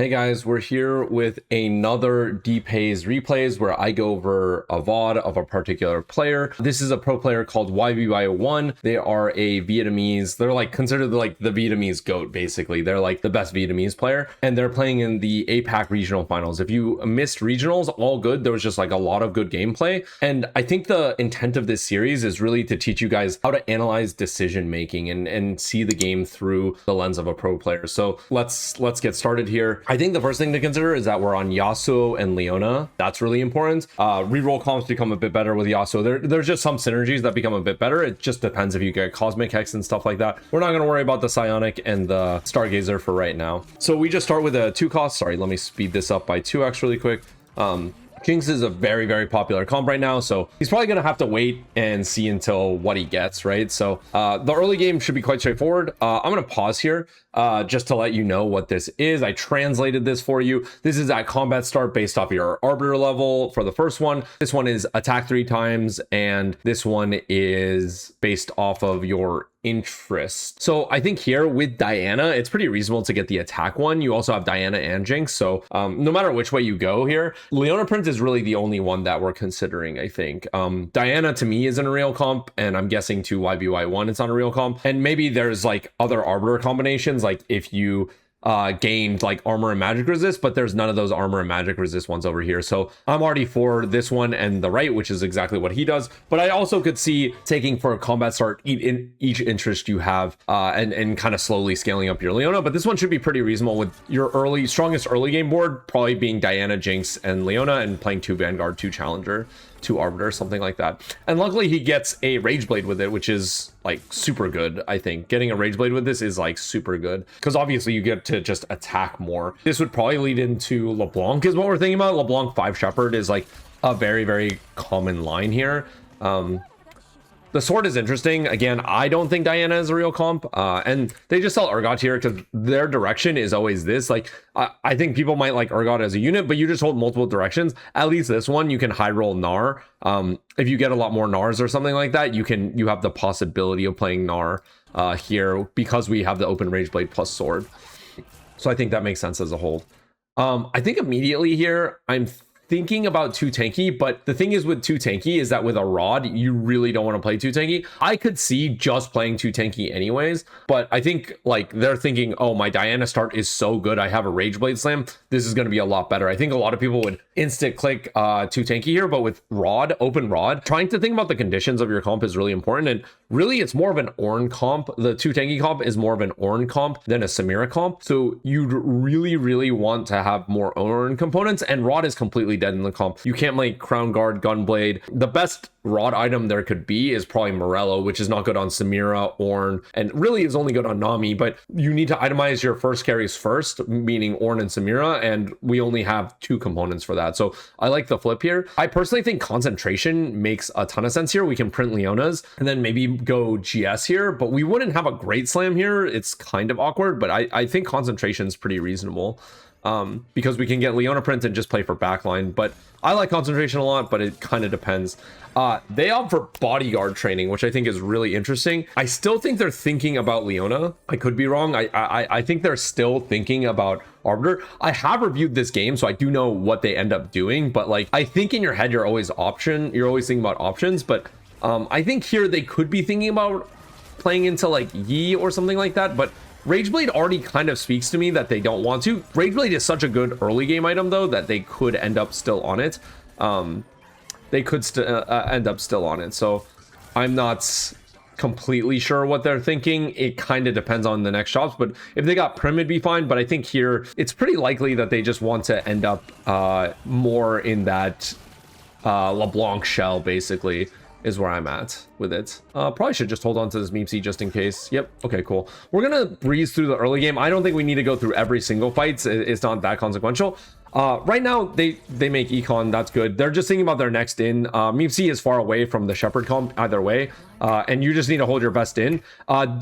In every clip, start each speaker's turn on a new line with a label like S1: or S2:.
S1: Hey guys, we're here with another dpei's replays where I go over a VOD of a particular player. This is a pro player called YBY1. They are a Vietnamese, they're like considered like the Vietnamese GOAT basically. They're like the best Vietnamese player and they're playing in the APAC Regional Finals. If you missed regionals, all good. There was just like a lot of good gameplay. And I think the intent of this series is really to teach you guys how to analyze decision making and see the game through the lens of a pro player. So let's get started here. I think the first thing to consider is that we're on Yasuo and Leona. That's really important. Reroll comps become a bit better with Yasuo. There's just some synergies that become a bit better. It just depends if you get Cosmic Hex and stuff like that. We're not going to worry about the Psionic and the Stargazer for right now. So we just start with a 2 cost. Sorry, let me speed this up by 2x really quick. Jinx is a very, very popular comp right now, so he's probably going to have to wait and see until what he gets, right? So the early game should be quite straightforward. I'm going to pause here just to let you know what this is. I translated this for you. This is at combat start based off your Arbiter level for the first one. This one is attack 3 times, and this one is based off of your interest. So I think here with Diana, it's pretty reasonable to get the attack one. You also have Diana and Jinx. So no matter which way you go here, Leona Prince is really the only one that we're considering, I think. Diana to me isn't a real comp, and I'm guessing to YBY1 it's not a real comp. And maybe there's like other Arbiter combinations, like if you gained like armor and magic resist, but there's none of those armor and magic resist ones over here. So I'm already for this one and the right, which is exactly what he does. But I also could see taking for a combat start in each interest you have and kind of slowly scaling up your Leona. But this one should be pretty reasonable with your strongest early game board probably being Diana, Jinx, and Leona, and playing 2 Vanguard, 2 Challenger, 2 Arbiter, something like that. And luckily he gets a Rage Blade with it, which is like super good. I think getting a Rage Blade with this is like super good because obviously you get to just attack more. This would probably lead into LeBlanc is what we're thinking about. LeBlanc 5 Shepherd is like a very, very common line here. The sword is interesting. Again, I don't think Diana is a real comp. And they just sell Urgot here because their direction is always this. Like, I think people might like Urgot as a unit, but you just hold multiple directions. At least this one, you can high roll Gnar. If you get a lot more Gnars or something like that, you have the possibility of playing Gnar here because we have the open Rage Blade plus sword. So I think that makes sense as a whole. I think immediately here, I'm thinking about 2 tanky, but the thing is with 2 tanky is that with a rod, you really don't want to play 2 tanky. I could see just playing 2 tanky anyways, but I think like they're thinking, oh, my Diana start is so good. I have a Rage Blade Slam. This is going to be a lot better. I think a lot of people would instant click 2 tanky here, but with rod, open rod, trying to think about the conditions of your comp is really important. And really it's more of an Ornn comp. The 2 tanky comp is more of an Ornn comp than a Samira comp. So you'd really, really want to have more Ornn components, and rod is completely dead in the comp. You can't like Crown Guard, Gunblade. The best rod item there could be is probably Morello, which is not good on Samira, Ornn, and really is only good on Nami, but you need to itemize your first carries first, meaning Ornn and Samira, and we only have 2 components for that. So I like the flip here. I personally think concentration makes a ton of sense here. We can print Leonas and then maybe go GS here, but we wouldn't have a great slam here. It's kind of awkward, but I think concentration is pretty reasonable. Because we can get Leona print and just play for backline, but I like concentration a lot, but it kind of depends. They opt for bodyguard training, which I think is really interesting. I still think they're thinking about Leona. I could be wrong. I think they're still thinking about Arbiter. I have reviewed this game, so I do know what they end up doing, but like I think in your head you're always thinking about options, but I think here they could be thinking about playing into like Yi or something like that, but Rageblade already kind of speaks to me that they don't want to. Rageblade is such a good early game item though that they could end up still on it. They could end up still on it. So I'm not completely sure what they're thinking. It kind of depends on the next shops, but if they got Prim, it'd be fine. But I think here it's pretty likely that they just want to end up more in that LeBlanc shell basically. Is where I'm at with it. Probably should just hold on to this Meepsy just in case. Yep. Okay, cool. We're gonna breeze through the early game. I don't think we need to go through every single fight. It's not that consequential. Right now they make econ. That's good. They're just thinking about their next in. Meepsy is far away from the Shepherd comp either way. and you just need to hold your best in.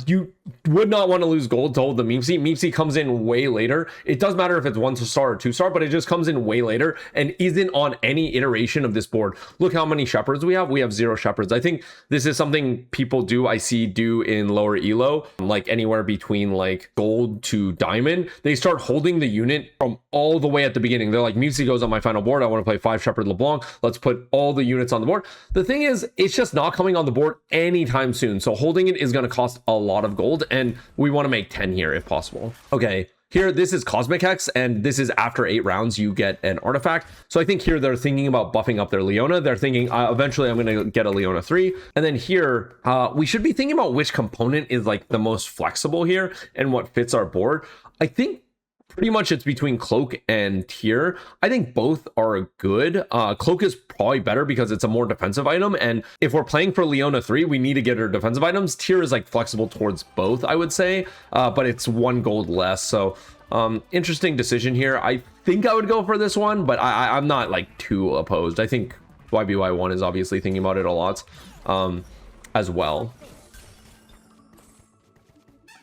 S1: You would not want to lose gold to hold the Meepsy. Meepsy comes in way later. It does matter if it's 1-star or 2-star, but it just comes in way later and isn't on any iteration of this board. Look how many shepherds we have. We have 0 shepherds. I think this is something people I see do in lower elo, like anywhere between like gold to diamond. They start holding the unit from all the way at the beginning. They're like, Meepsy goes on my final board. I want to play 5 shepherd LeBlanc. Let's put all the units on the board. The thing is, it's just not coming on the board anytime soon. So holding it is going to cost a lot of gold, and we want to make 10 here if possible. Okay. Here, this is Cosmic Hex, and this is after 8 rounds, you get an artifact. So I think here they're thinking about buffing up their Leona. They're thinking, eventually I'm going to get a Leona 3. And then here, we should be thinking about which component is like the most flexible here and what fits our board. I think pretty much it's between Cloak and Tier. I think both are good. Cloak is probably better because it's a more defensive item, and if we're playing for Leona 3, we need to get her defensive items. Tier is like flexible towards both, I would say, but it's 1 gold less. So interesting decision here. I think I would go for this one, but I'm not like too opposed. I think YBY1 is obviously thinking about it a lot as well.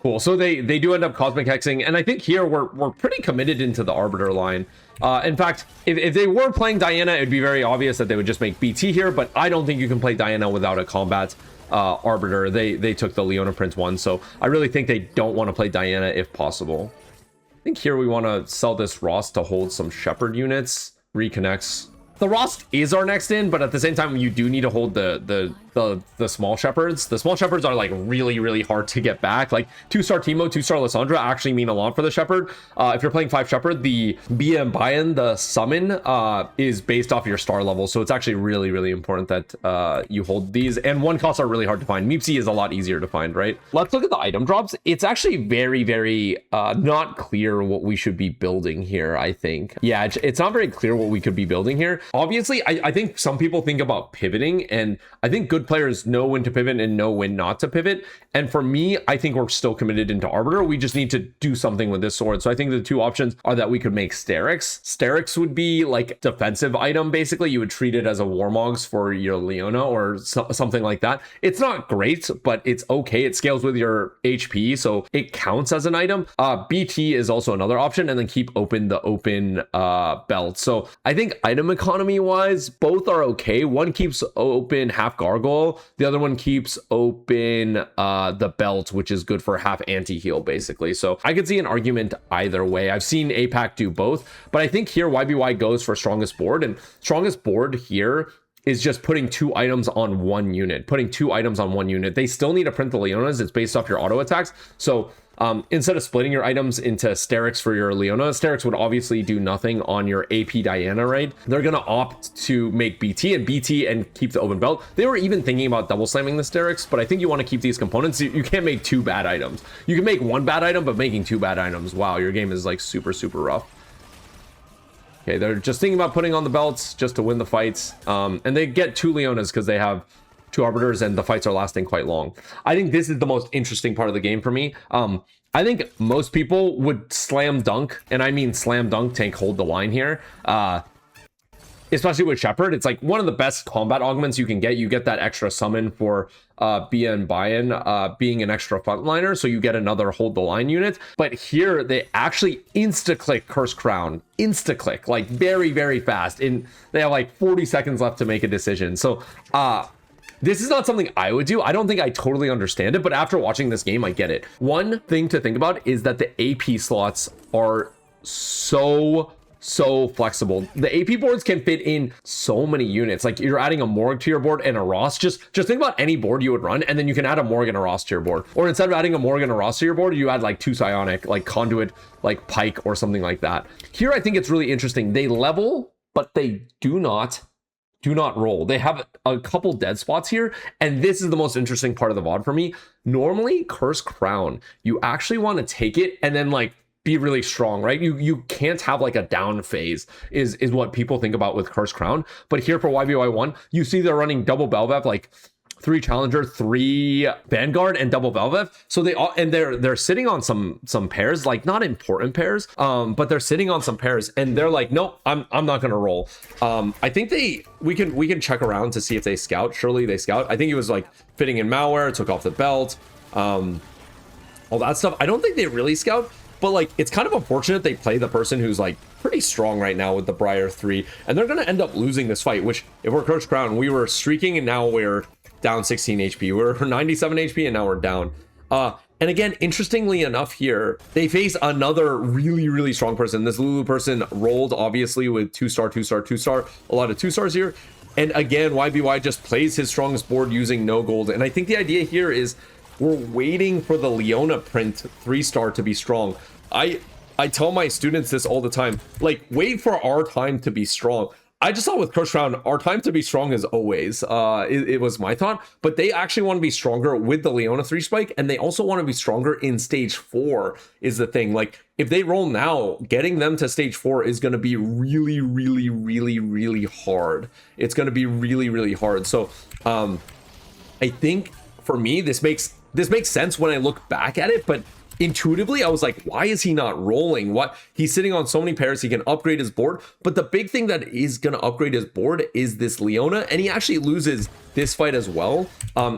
S1: Cool. So they do end up Cosmic Hexing, and I think here we're pretty committed into the Arbiter line. In fact, if they were playing Diana, it'd be very obvious that they would just make BT here, but I don't think you can play Diana without a combat Arbiter. They took the Leona Prince one, so I really think they don't want to play Diana if possible. I think here we want to sell this Rost to hold some Shepherd units, reconnects. The Rost is our next in, but at the same time, you do need to hold the small shepherds. The small shepherds are like really hard to get back. Like 2-star Timo, 2-star Lysandra actually mean a lot for the shepherd. If you're playing 5 shepherd, the YBY1, the summon, is based off your star level. So it's actually really important that you hold these. And 1 costs are really hard to find. Meepsy is a lot easier to find, right? Let's look at the item drops. It's actually very not clear what we should be building here, I think. Yeah, it's not very clear what we could be building here. Obviously, I think some people think about pivoting, and I think good players know when to pivot and know when not to pivot. And for me, I think we're still committed into Arbiter. We just need to do something with this sword. So I think the 2 options are that we could make Sterix. Sterix would be like defensive item, basically. You would treat it as a Warmogs for your Leona or something like that. It's not great, but it's okay. It scales with your HP, so it counts as an item. BT is also another option, and then keep open the open belt. So I think item economy wise, both are okay. One keeps open half gargoyle, the other one keeps open the belt, which is good for half anti-heal basically. So I could see an argument either way. I've seen APAC do both, but I think here YBY goes for strongest board, and strongest board here is just putting 2 items on 1 unit. Putting 2 items on 1 unit. They still need to print the Leonas. It's based off your auto attacks. So instead of splitting your items into Sterix for your Leona, Sterix would obviously do nothing on your AP Diana, right? They're going to opt to make BT and keep the open belt. They were even thinking about double slamming the Sterix, but I think you want to keep these components. You can't make 2 bad items. You can make 1 bad item, but making 2 bad items, wow, your game is like super rough. Okay, they're just thinking about putting on the belts just to win the fights. And they get 2 Leonas because they have 2 Arbiters and the fights are lasting quite long. I think this is the most interesting part of the game for me. I think most people would slam dunk, and I mean slam dunk, tank hold the line here. Especially with Shepherd, it's like one of the best combat augments you can get. You get that extra summon for YBY1 being an extra frontliner, so you get another hold the line unit. But here they actually insta-click Curse Crown, insta-click, like very fast. And they have like 40 seconds left to make a decision. So this is not something I would do. I don't think I totally understand it, but after watching this game, I get it. One thing to think about is that the AP slots are so flexible. The AP boards can fit in so many units. Like you're adding a Morg to your board and a Ross. Just think about any board you would run, and then you can add a Morg and a Ross to your board. Or instead of adding a Morg and a Ross to your board, you add like 2 Psionic, like Conduit, like Pike, or something like that. Here, I think it's really interesting. They level, but they do not roll. They have a couple dead spots here, and this is the most interesting part of the VOD for me. Normally, Curse Crown, you actually want to take it and then like be really strong, right? You can't have like a down phase is what people think about with Curse Crown. But here for YBY1, you see they're running double Belvav, like 3 Challenger, 3 Vanguard, and double Velvet. So they all, and they're sitting on some pairs, like not important pairs, but they're sitting on some pairs, and they're like, nope, I'm not gonna roll. I think we can check around to see if they scout. Surely they scout. I think it was like fitting in malware, took off the belt, all that stuff. I don't think they really scout, but like it's kind of unfortunate they play the person who's like pretty strong right now with the Briar 3, and they're gonna end up losing this fight. Which, if we're Coach Crown, we were streaking and now we're down 16 HP. We're 97 HP and now we're down. And again, interestingly enough here, they face another really strong person. This Lulu person rolled obviously with 2-star, 2-star, 2-star, a lot of 2-stars here. And again, YBY just plays his strongest board using no gold. And I think the idea here is we're waiting for the Leona print 3-star to be strong. I tell my students this all the time, like, wait for our time to be strong. I just thought with Crush Round, our time to be strong is always. It was my thought, but they actually want to be stronger with the Leona 3 spike, and they also want to be stronger in stage 4 is the thing. Like, if they roll now, getting them to stage 4 is going to be really hard. It's going to be really hard. So I think for me, this makes sense when I look back at it, but intuitively I was like, why is he not rolling? What, he's sitting on so many pairs, he can upgrade his board, but the big thing that is going to upgrade his board is this Leona, and he actually loses this fight as well.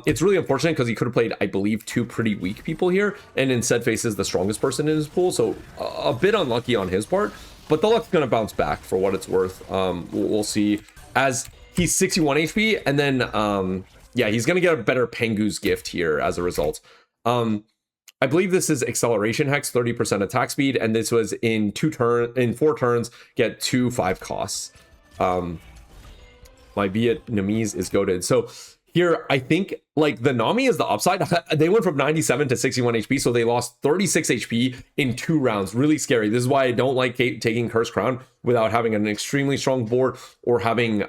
S1: It's really unfortunate because he could have played, I believe, 2 pretty weak people here and instead faces the strongest person in his pool, so a bit unlucky on his part, but the luck's going to bounce back for what it's worth. We'll see, as he's 61 HP, and then yeah, he's going to get a better Pengu's gift here as a result. I believe this is acceleration hex, 30% attack speed, and this was in 4 turns, get 2 5 costs. My Vietnamese is goated. So here, I think like the Nami is the upside. They went from 97 to 61 HP, so they lost 36 HP in 2 rounds. Really scary. This is why I don't like taking Curse Crown without having an extremely strong board or having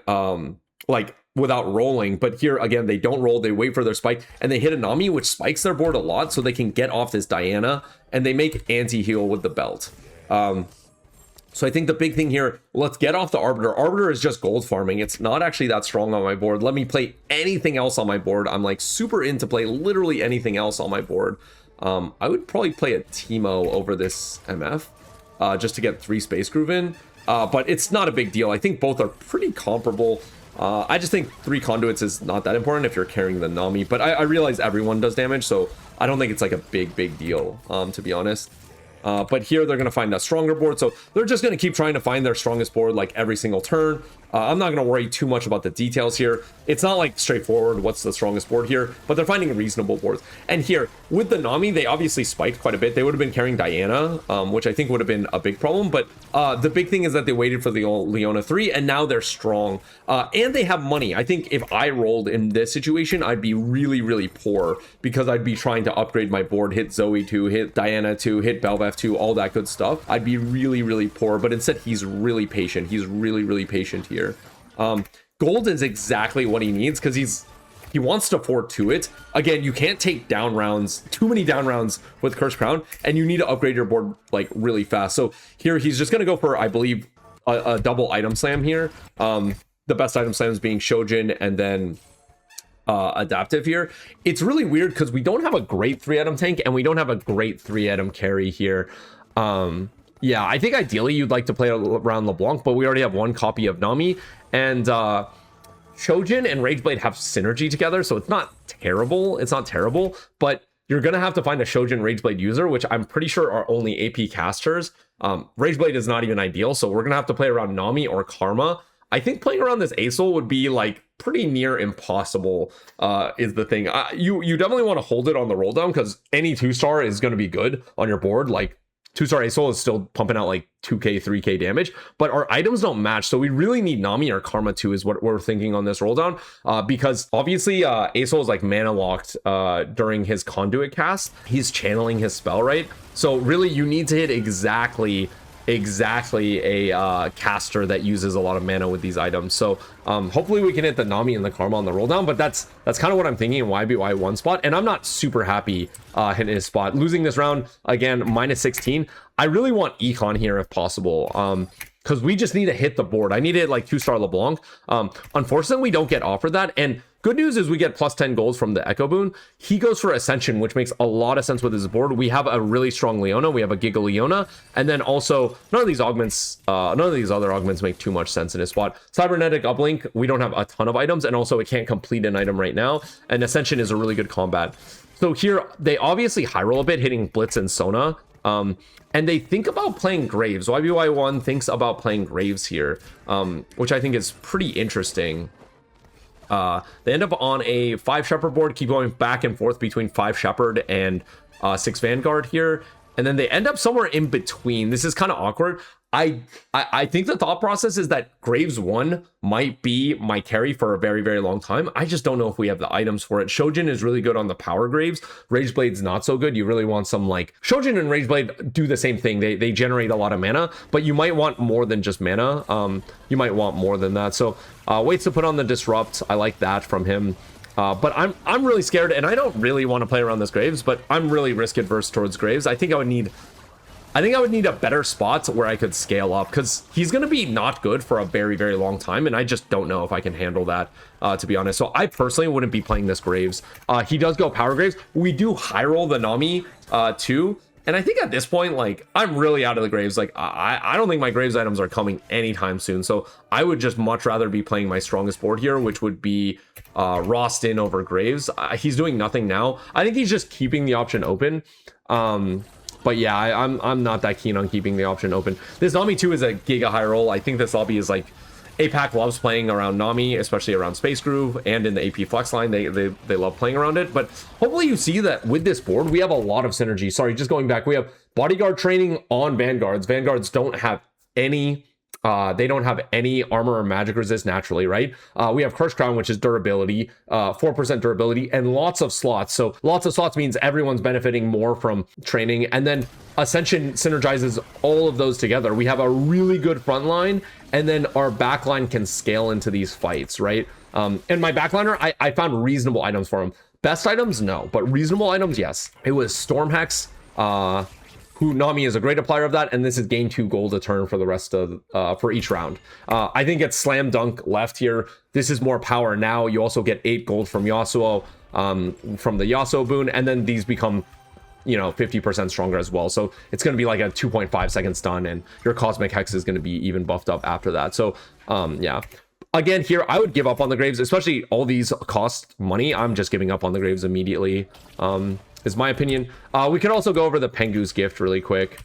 S1: like without rolling. But here again, they don't roll, they wait for their spike, and they hit a Nami, which spikes their board a lot, so they can get off this Diana, and they make anti-heal with the belt. So I think the big thing here, let's get off the Arbiter. Arbiter is just gold farming. It's not actually that strong on my board. Let me play anything else on my board. I'm like super into play literally anything else on my board. I would probably play a Teemo over this MF, just to get 3 Space Groove in, but it's not a big deal. I think both are pretty comparable. I just think 3 conduits is not that important if you're carrying the Nami, but I realize everyone does damage, so I don't think it's like a big deal, to be honest. But here they're going to find a stronger board, so they're just going to keep trying to find their strongest board like every single turn. I'm not going to worry too much about the details here. It's not like straightforward what's the strongest board here, but they're finding reasonable boards. And here with the Nami, they obviously spiked quite a bit. They would have been carrying Diana, which I think would have been a big problem, but the big thing is that they waited for the Leona 3, and now they're strong, and they have money. I think if I rolled in this situation, I'd be really poor, because I'd be trying to upgrade my board, hit Zoe 2, hit Diana 2, hit Belveth 2, all that good stuff. I'd be really poor, but instead he's really patient. He's really patient here. Gold is exactly what he needs, because he wants to 4-2 it. Again, you can't take down rounds, too many down rounds with Curse Crown, and you need to upgrade your board like really fast. So here he's just going to go for, I believe, a double item slam here. The best item slams being Shojin and then adaptive here. It's really weird because we don't have a great 3-item tank and we don't have a great 3-item carry here. Yeah, I think ideally you'd like to play around LeBlanc, but we already have 1 copy of Nami, and Shojin and Rageblade have synergy together, so it's not terrible. It's not terrible, but you're gonna have to find a Shojin Rageblade user, which I'm pretty sure are only AP casters. Rageblade is not even ideal, so we're gonna have to play around Nami or Karma. I think playing around this Acel would be like pretty near impossible, is the thing. You definitely want to hold it on the roll down, because any 2-star is going to be good on your board. Like 2-star Acel is still pumping out like 2k 3k damage, but our items don't match, so we really need Nami or Karma 2 is what we're thinking on this roll down, because obviously Acel is like mana locked during his conduit cast. He's channeling his spell, right? So really you need to hit exactly a caster that uses a lot of mana with these items. So hopefully we can hit the Nami and the Karma on the roll down, but that's kind of what I'm thinking in YBY1 spot, and I'm not super happy hitting his spot. Losing this round, again, -16. I really want Econ here if possible, because we just need to hit the board. I needed like 2-star LeBlanc. Unfortunately, we don't get offered that. And good news is we get plus 10 goals from the Echo Boon. He goes for Ascension, which makes a lot of sense with his board. We have a really strong Leona. We have a Giga Leona. And then also, none of these other augments make too much sense in his spot. Cybernetic Uplink, we don't have a ton of items. And also, it can't complete an item right now. And Ascension is a really good combat. So here, they obviously high roll a bit, hitting Blitz and Sona. And they think about playing Graves. YBY1 thinks about playing Graves here, which I think is pretty interesting. They end up on a 5 Shepherd board, keep going back and forth between 5 Shepherd and 6 Vanguard here. And then they end up somewhere in between. This is kind of awkward. I think the thought process is that Graves 1 might be my carry for a very, very long time. I just don't know if we have the items for it. Shojin is really good on the power Graves. Rageblade's not so good. You really want some like... Shojin and Rageblade do the same thing. They generate a lot of mana, but you might want more than just mana. You might want more than that. So waits to put on the Disrupt. I like that from him. But I'm really scared, and I don't really want to play around this Graves, but I'm really risk adverse towards Graves. I think I would need a better spot where I could scale up, because he's going to be not good for a very, very long time, and I just don't know if I can handle that, to be honest. So I personally wouldn't be playing this Graves. He does go Power Graves. We do high roll the Nami too, and I think at this point, like, I'm really out of the Graves. Like, I don't think my Graves items are coming anytime soon, so I would just much rather be playing my strongest board here, which would be Rostin over Graves. He's doing nothing now. I think he's just keeping the option open. But yeah, I'm not that keen on keeping the option open. This Nami 2 is a giga high roll. I think this lobby is like... APAC loves playing around Nami, especially around Space Groove and in the AP Flex line. They love playing around it. But hopefully you see that with this board, we have a lot of synergy. Sorry, just going back. We have Bodyguard training on Vanguards. Vanguards don't have any... they don't have any armor or magic resist naturally, right? We have Curse Crown, which is durability, 4% durability, and lots of slots. So lots of slots means everyone's benefiting more from training. And then Ascension synergizes all of those together. We have a really good front line, and then our back line can scale into these fights, right? And my backliner, I found reasonable items for him. Best items, no, but reasonable items, yes. It was Storm Hex, who Nami is a great applier of that, and this is gain 2 gold a turn for the rest of for each round. I think it's slam dunk left here. This is more power now. You also get 8 gold from Yasuo, from the Yasuo boon, and then these become, you know, 50% stronger as well. So it's going to be like a 2.5 second stun, and your Cosmic Hex is going to be even buffed up after that. So yeah. Again, here, I would give up on the Graves, especially all these cost money. I'm just giving up on the Graves immediately. Is my opinion. We could also go over the Pengu's gift really quick.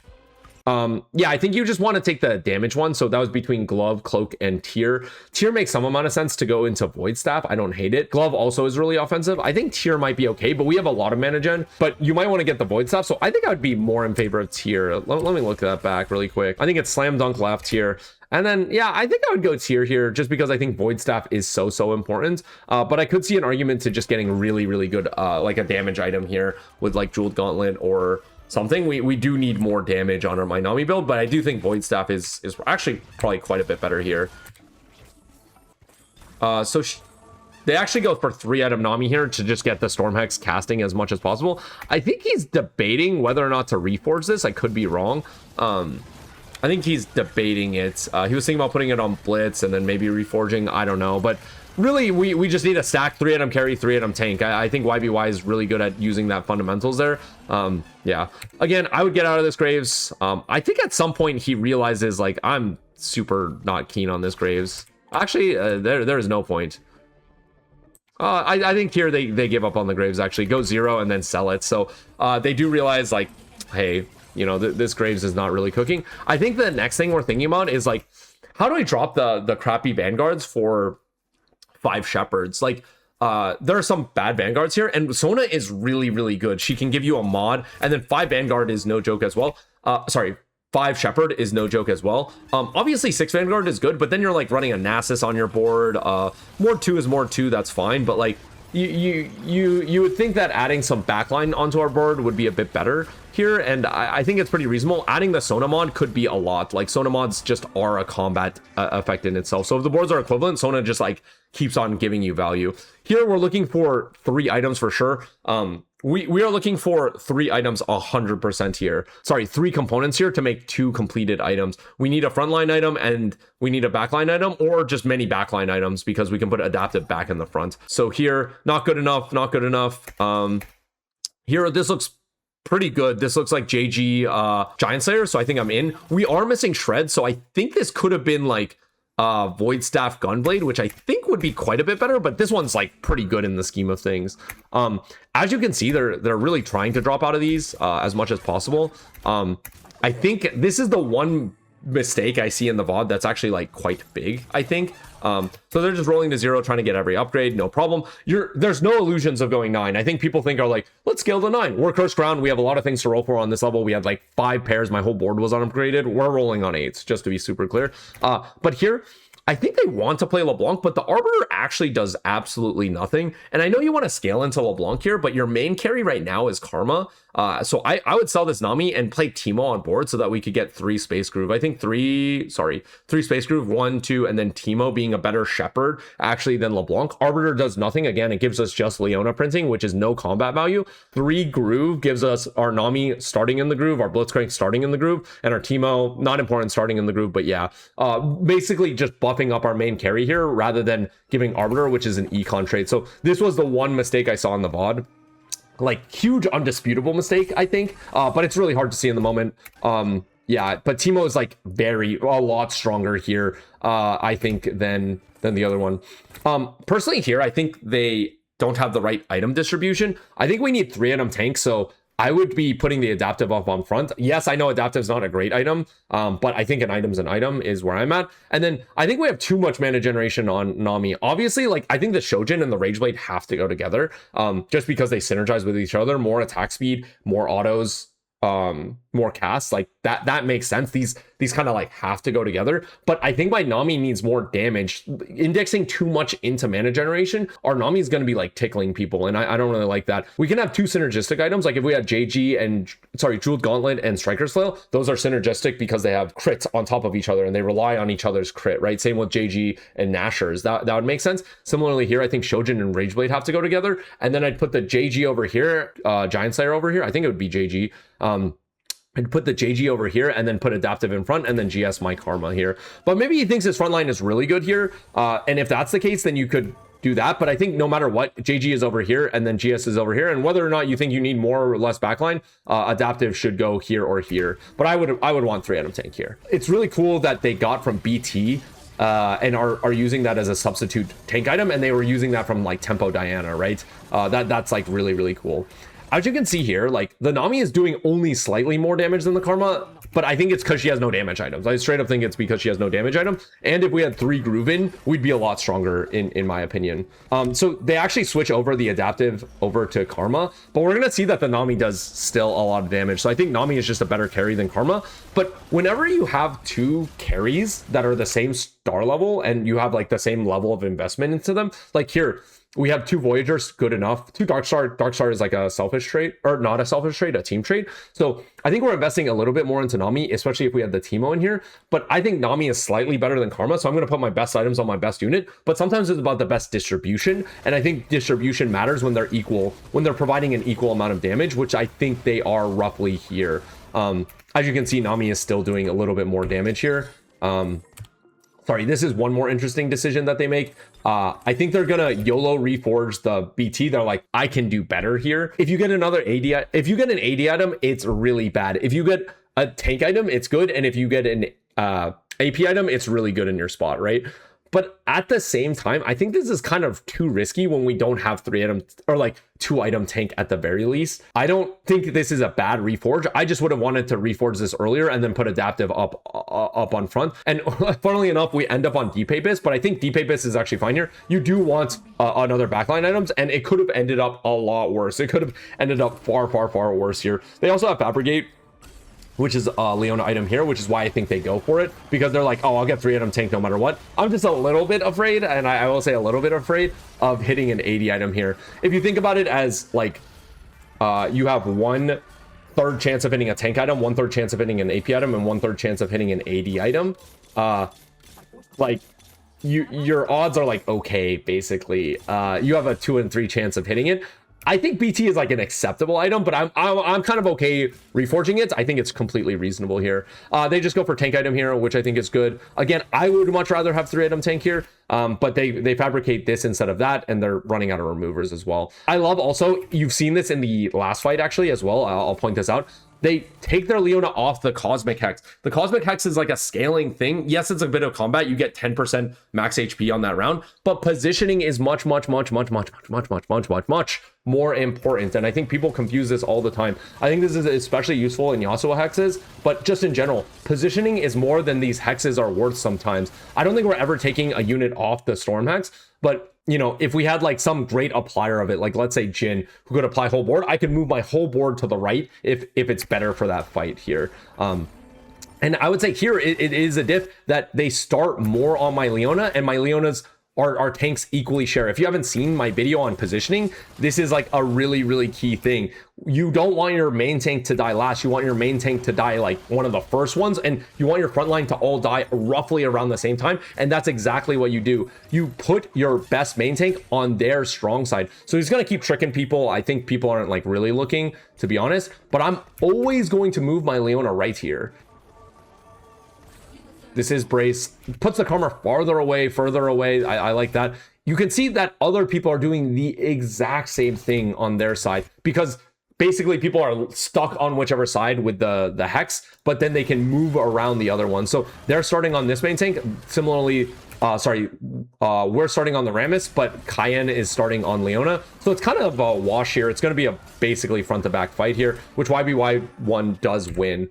S1: Yeah, I think you just want to take the damage one. So that was between Glove, Cloak, and Tear. Tear makes some amount of sense to go into Void Staff. I don't hate it. Glove also is really offensive. I think Tear might be okay, but we have a lot of mana gen, but you might want to get the Void Staff. So I think I would be more in favor of Tear. Let me look that back really quick. I think it's Slam Dunk left here. And then, yeah, I think I would go Tear here just because I think Void Staff is so important. But I could see an argument to just getting really, really good, like a damage item here with like Jeweled Gauntlet or something. We do need more damage on our Nami build, but I do think Void Staff is actually probably quite a bit better here. They actually go for 3 out of Nami here to just get the Storm Hex casting as much as possible. I think he's debating whether or not to reforge this. I could be wrong. I think he's debating it. He was thinking about putting it on Blitz and then maybe reforging. I don't know. But really, we just need a stack 3-item carry, 3-item tank. I think YBY is really good at using that fundamentals there. Yeah. Again, I would get out of this Graves. I think at some point he realizes, like, I'm super not keen on this Graves. Actually, there is no point. I think here they give up on the Graves, actually. Go 0 and then sell it. So they do realize, like, hey... You know, this Graves is not really cooking. I think the next thing we're thinking about is like, how do I drop the crappy Vanguards for 5 Shepherds? Like, there are some bad Vanguards here, and Sona is really, really good. She can give you a mod, and then 5 Vanguard is no joke as well. Sorry, 5 Shepherd is no joke as well. Obviously 6 Vanguard is good, but then you're like running a Nasus on your board. More 2 is more 2, that's fine, but like, you would think that adding some backline onto our board would be a bit better. here, and I think it's pretty reasonable. Adding the Sona mod could be a lot. Like, Sona mods just are a combat effect in itself. So if the boards are equivalent, Sona just like keeps on giving you value. Here we're looking for 3 items for sure. We are looking for 3 items 100% here. Sorry, 3 components here to make 2 completed items. We need a frontline item and we need a backline item, or just many backline items, because we can put adaptive back in the front. So here, not good enough, not good enough. Here, this looks pretty good. This looks like JG Giant Slayer, so I think I'm in. We are missing Shred, so I think this could have been like Void Staff Gunblade, which I think would be quite a bit better, but this one's like pretty good in the scheme of things. As you can see, they're really trying to drop out of these as much as possible. I think this is the one mistake I see in the VOD that's actually like quite big, I think. So they're just rolling to 0, trying to get every upgrade, no problem. There's no illusions of going 9. I think people think are like, let's scale to 9. We're Cursed Ground. We have a lot of things to roll for on this level. We had like 5 pairs. My whole board was unupgraded. We're rolling on 8s, just to be super clear. But here, I think they want to play LeBlanc, but the Arbiter actually does absolutely nothing. And I know you want to scale into LeBlanc here, but your main carry right now is Karma. So I would sell this Nami and play Teemo on board so that we could get 3 Space Groove. I think 3 Space Groove, 1, 2, and then Teemo being a better Shepherd actually than LeBlanc. Arbiter does nothing. Again, it gives us just Leona printing, which is no combat value. 3 Groove gives us our Nami starting in the groove, our Blitzcrank starting in the groove, and our Teemo, not important, starting in the groove, but yeah. Basically just buffing up our main carry here rather than giving Arbiter, which is an econ trait. So this was the one mistake I saw in the VOD. Like, huge undisputable mistake, I think, but it's really hard to see in the moment. Yeah, but Teemo is like a lot stronger here, I think, than the other one. Personally here, I think they don't have the right item distribution. I think we need 3 item tanks, so I would be putting the adaptive up on front. Yes, I know adaptive is not a great item, but I think an item's an item is where I'm at. And then I think we have too much mana generation on Nami. Obviously, like, I think the Shojin and the Rageblade have to go together, just because they synergize with each other. More attack speed, more autos, more casts, like that makes sense. These kind of like have to go together, but I think my Nami needs more damage. Indexing too much into mana generation, our Nami is going to be like tickling people, and I don't really like that. We can have 2 synergistic items, like if we had JG and Jeweled Gauntlet and Striker's Flail, those are synergistic because they have crits on top of each other and they rely on each other's crit, right? Same with JG and Nashers, that would make sense. Similarly here, I think Shojin and Rageblade have to go together, and then I'd put the JG over here, Giant Slayer over here. I think it would be JG. I'd put the JG over here and then put adaptive in front and then GS my Karma here. But maybe he thinks his front line is really good here. And if that's the case, then you could do that. But I think no matter what, JG is over here and then GS is over here. And whether or not you think you need more or less backline, adaptive should go here or here. But I would want 3 item tank here. It's really cool that they got from BT and are using that as a substitute tank item. And they were using that from like Tempo Diana, right? That's like really, really cool. As you can see here, like, the Nami is doing only slightly more damage than the Karma, but I think it's because she has no damage items. I straight up think it's because she has no damage item. And if we had 3 Groove in, we'd be a lot stronger in my opinion. So they actually switch over the adaptive over to Karma, but we're going to see that the Nami does still a lot of damage. So I think Nami is just a better carry than Karma. But whenever you have 2 carries that are the same star level and you have like the same level of investment into them, like here, we have 2 Voyagers, good enough. 2 Darkstar. Darkstar is like a selfish trait, or not a selfish trait, a team trait. So I think we're investing a little bit more into Nami, especially if we had the Teemo in here. But I think Nami is slightly better than Karma, so I'm going to put my best items on my best unit. But sometimes it's about the best distribution, and I think distribution matters when they're equal, when they're providing an equal amount of damage, which I think they are roughly here. As you can see, Nami is still doing a little bit more damage here. Sorry, this is one more interesting decision that they make. I think they're gonna YOLO reforge the BT. They're like, I can do better here. If you get another AD, if you get an AD item, it's really bad. If you get a tank item, it's good. And if you get an AP item, it's really good in your spot, right? But at the same time, I think this is kind of too risky when we don't have 3 item or like 2 item tank at the very least. I don't think this is a bad reforge. I just would have wanted to reforge this earlier and then put adaptive up on front. And funnily enough, we end up on dpei bis, but I think dpei bis is actually fine here. You do want another backline items, and it could have ended up a lot worse. It could have ended up far, far, far worse here. They also have Fabricate, which is a Leona item here, which is why I think they go for it, because they're like, oh, I'll get 3 item tank no matter what. I'm just a little bit afraid, and I will say a little bit afraid of hitting an 80 item here. If you think about it as like, you have 1 1/3 chance of hitting a tank item, 1/3 chance of hitting an AP item, and 1/3 chance of hitting an AD item. Like your odds are like okay, basically. You have a 2 in 3 chance of hitting it. I think BT is like an acceptable item, but I'm kind of okay reforging it. I think it's completely reasonable here. They just go for tank item here, which I think is good. Again, I would much rather have 3-item tank here, but they fabricate this instead of that, and they're running out of removers as well. I love also, you've seen this in the last fight actually as well. I'll point this out. They take their Leona off the Cosmic Hex. The Cosmic Hex is like a scaling thing. Yes, it's a bit of combat. You get 10% max HP on that round, but positioning is much more important. And I think people confuse this all the time. I think this is especially useful in Yasuo hexes, but just in general, positioning is more than these hexes are worth sometimes. I don't think we're ever taking a unit off the Storm Hex, but you know, if we had like some great applier of it, like let's say Jin, who could apply whole board, I could move my whole board to the right if it's better for that fight here. And I would say here it is a diff that they start more on my Leona, and my Leonas our tanks equally share. If you haven't seen my video on positioning, this is like a really key thing. You don't want your main tank to die last. You want your main tank to die like one of the first ones, and you want your front line to all die roughly around the same time. And that's exactly what you do. You put your best main tank on their strong side. So he's going to keep tricking people. I think people aren't like really looking, to be honest, but I'm always going to move my Leona right here. This is Brace, puts the Karma further away. I like that. You can see that other people are doing the exact same thing on their side, because basically people are stuck on whichever side with the Hex, but then they can move around the other one. So they're starting on this main tank. Similarly, we're starting on the Rammus, but Cayenne is starting on Leona. So it's kind of a wash here. It's going to be a basically front to back fight here, which YBY1 does win.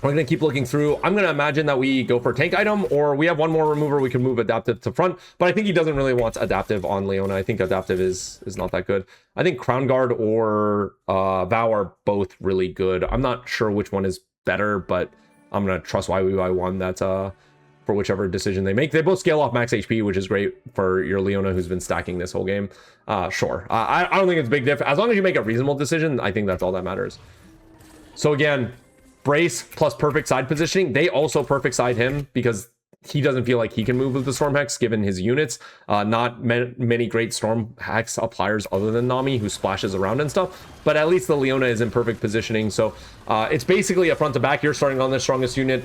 S1: We're going to keep looking through. I'm going to imagine that we go for tank item, or we have one more remover. We can move adaptive to front, but I think he doesn't really want adaptive on Leona. I think adaptive is not that good. I think Crown Guard or Vow are both really good. I'm not sure which one is better, but I'm going to trust YBY1 that for whichever decision they make. They both scale off max HP, which is great for your Leona who's been stacking this whole game. Sure. I don't think it's a big diff. As long as you make a reasonable decision, I think that's all that matters. So again, Brace plus perfect side positioning. They also perfect side him because he doesn't feel like he can move with the Storm Hex given his units. Not many great Storm Hex appliers other than Nami, who splashes around and stuff, but at least the Leona is in perfect positioning. So it's basically a front to back. You're starting on the strongest unit,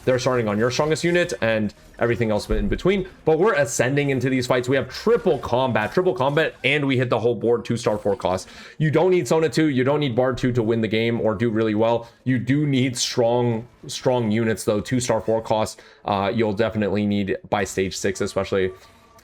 S1: they're starting on your strongest unit, and everything else in between. But we're ascending into these fights. We have triple combat, and we hit the whole board 2-star 4 cost. You don't need Sona 2, you don't need Bard 2 to win the game or do really well. You do need strong units though. 2-star 4 cost you'll definitely need by stage 6 especially.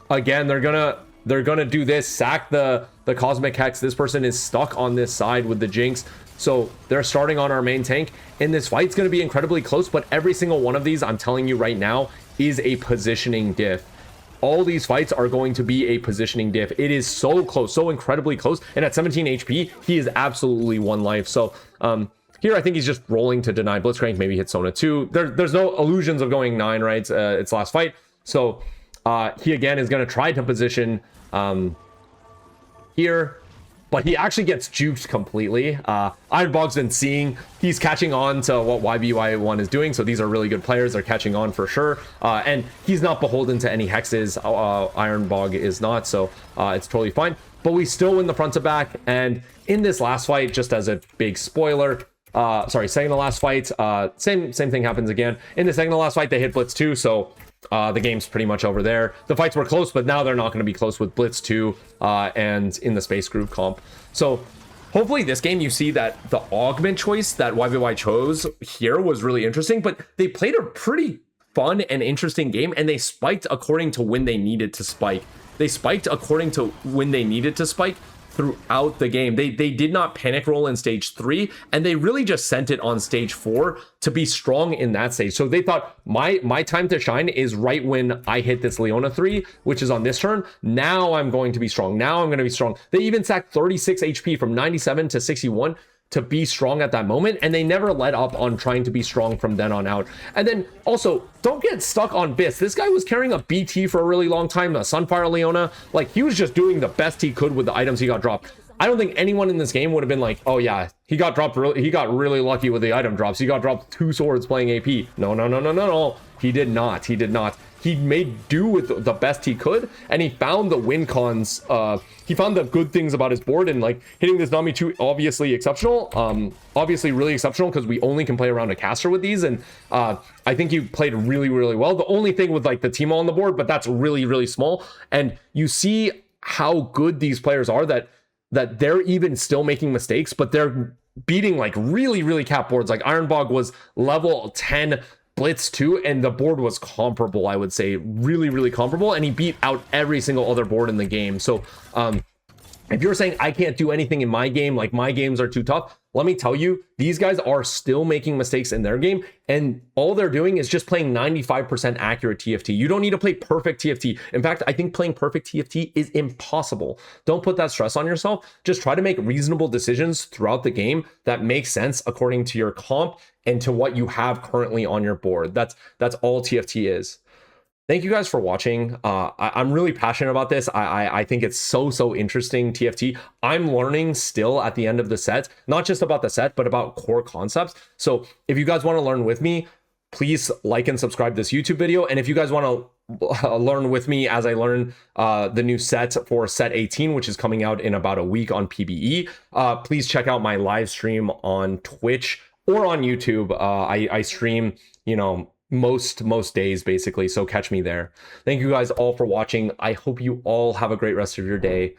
S1: Again, they're gonna do this, sack the Cosmic Hex. This person is stuck on this side with the Jinx, so they're starting on our main tank, and this fight's going to be incredibly close. But every single one of these, I'm telling you right now, is a positioning diff. All these fights are going to be a positioning diff. It is so close, so incredibly close, and at 17 HP he is absolutely 1 life. So here I think he's just rolling to deny Blitzcrank, maybe hit Sona 2. There's no illusions of going 9, right? It's last fight. So he again is going to try to position here, but he actually gets juked completely. Ironbog's been seeing, he's catching on to what YBY1 is doing, so these are really good players. They're catching on for sure, and he's not beholden to any hexes. Ironbog is not, so it's totally fine. But we still win the front to back, and in this last fight, just as a big spoiler, second to last fight, same thing happens again. In the second to last fight, they hit Blitz 2, so the game's pretty much over there. The fights were close, but now they're not going to be close with Blitz 2 and in the Space Group comp. So hopefully this game you see that the augment choice that YBY chose here was really interesting, but they played a pretty fun and interesting game, and they spiked according to when they needed to spike. They spiked according to when they needed to spike throughout the game. They did not panic roll in stage 3, and they really just sent it on stage 4 to be strong in that stage. So they thought my time to shine is right when I hit this Leona 3, which is on this turn. Now I'm going to be strong. They even sacked 36 HP from 97 to 61 to be strong at that moment, and they never let up on trying to be strong from then on out. And then also, don't get stuck on Biss. This guy was carrying a BT for a really long time, a Sunfire Leona. Like, he was just doing the best he could with the items he got dropped. I don't think anyone in this game would have been like, oh yeah, he got really lucky with the item drops. He got dropped 2 swords playing AP. No, no, no, no, no, no. He did not. He did not. He made do with the best he could, and he found the win cons. He found the good things about his board, and like hitting this Nami 2, obviously exceptional. Obviously really exceptional because we only can play around a caster with these, and I think he played really, really well. The only thing with like the Teemo on the board, but that's really, really small. And you see how good these players are that they're even still making mistakes, but they're beating like really, really cap boards. Like Ironbog was level 10 Blitz 2, and the board was comparable, I would say, really, really comparable, and he beat out every single other board in the game. So if you're saying I can't do anything in my game, like my games are too tough, let me tell you, these guys are still making mistakes in their game, and all they're doing is just playing 95% accurate TFT. You don't need to play perfect TFT. In fact, I think playing perfect TFT is impossible. Don't put that stress on yourself. Just try to make reasonable decisions throughout the game that make sense according to your comp and to what you have currently on your board. That's all TFT is. Thank you guys for watching. I'm really passionate about this. I think it's so interesting, TFT. I'm learning still at the end of the set, not just about the set, but about core concepts. So if you guys want to learn with me, please like and subscribe this YouTube video. And if you guys want to learn with me as I learn the new set for set 18, which is coming out in about a week on PBE, please check out my live stream on Twitch or on YouTube. I stream, you know, most days basically, so catch me there. Thank you guys all for watching. I hope you all have a great rest of your day.